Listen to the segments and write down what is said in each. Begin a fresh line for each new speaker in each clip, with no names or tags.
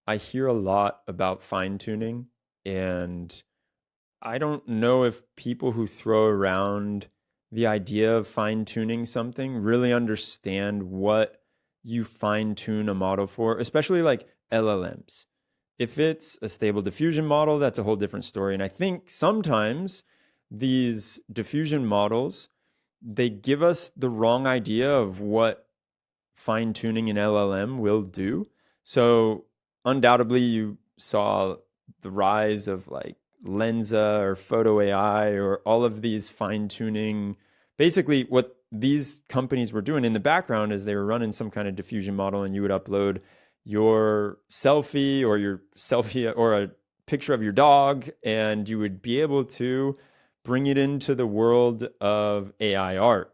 I hear a lot about fine tuning, and I don't know if people who throw around the idea of fine tuning something really understand what you fine tune a model for, especially like LLMs. If it's a stable diffusion model, that's a whole different story. And I think sometimes these diffusion models, they give us the wrong idea of what fine tuning an LLM will do. So undoubtedly, you saw the rise of like Lensa or Photo AI or all of these fine tuning. Basically, what these companies were doing in the background is they were running some kind of diffusion model, and you would upload your selfie or a picture of your dog, and you would be able to bring it into the world of AI art.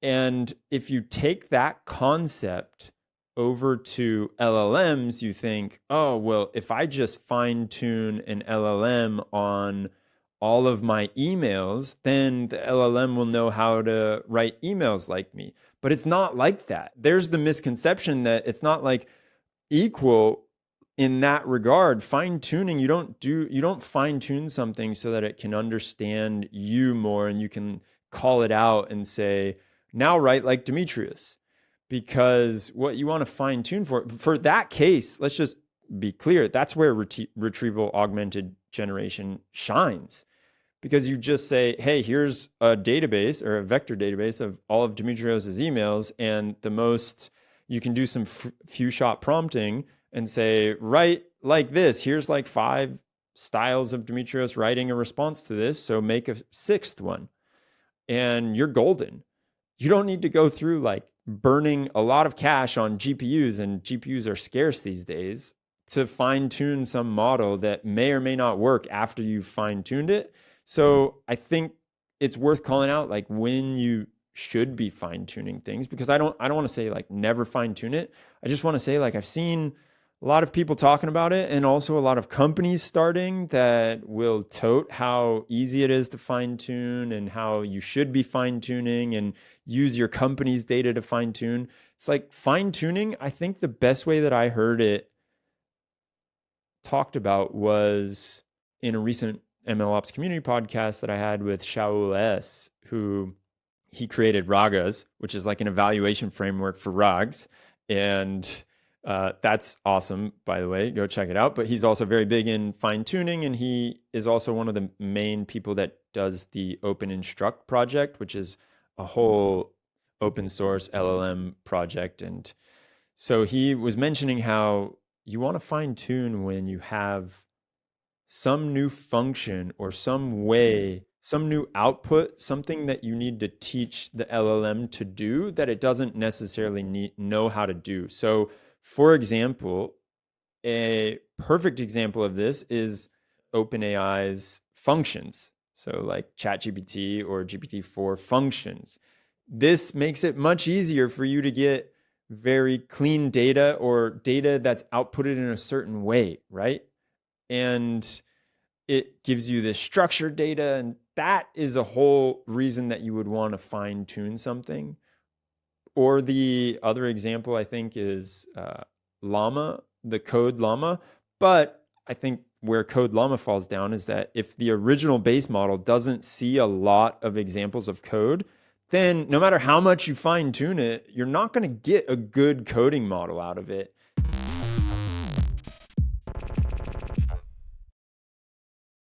And if you take that concept over to LLMs, you think, oh, well, if I just fine tune an LLM on all of my emails, then the LLM will know how to write emails like me. But it's not like that. There's the misconception that it's not like equal in that regard. Fine tuning, you don't fine tune something so that it can understand you more and you can call it out and say, now write like Demetrius. Because what you want to fine tune for that case, let's just be clear, that's where retrieval augmented generation shines. Because you just say, hey, here's a database or a vector database of all of Demetrios's emails, and the most you can do some few shot prompting and say, write like this. Here's like 5 styles of Demetrios writing a response to this. So make a 6th one, and you're golden. You don't need to go through like burning a lot of cash on GPUs, and GPUs are scarce these days, to fine tune some model that may or may not work after you've fine tuned it. So I think it's worth calling out like when you should be fine tuning things, because I don't want to say like never fine tune it. I just want to say like I've seen a lot of people talking about it, and also a lot of companies starting that will tote how easy it is to fine tune and how you should be fine tuning and use your company's data to fine tune. It's like fine tuning. I think the best way that I heard it talked about was in a recent MLOps community podcast that I had with Shaul S, who he created Ragas, which is like an evaluation framework for RAGs. And that's awesome, by the way. Go check it out. But he's also very big in fine tuning, and he is also one of the main people that does the Open Instruct project, which is a whole open source LLM project. And so he was mentioning how you want to fine tune when you have some new function or some way, some new output, something that you need to teach the LLM to do that it doesn't necessarily know how to do. So, for example, a perfect example of this is OpenAI's functions. So, like ChatGPT or GPT-4 functions. This makes it much easier for you to get very clean data or data that's outputted in a certain way, right? And it gives you this structured data, and that is a whole reason that you would want to fine tune something. Or the other example I think is Llama, the Code Llama. But I think where Code Llama falls down is that if the original base model doesn't see a lot of examples of code, then no matter how much you fine tune it, you're not going to get a good coding model out of it.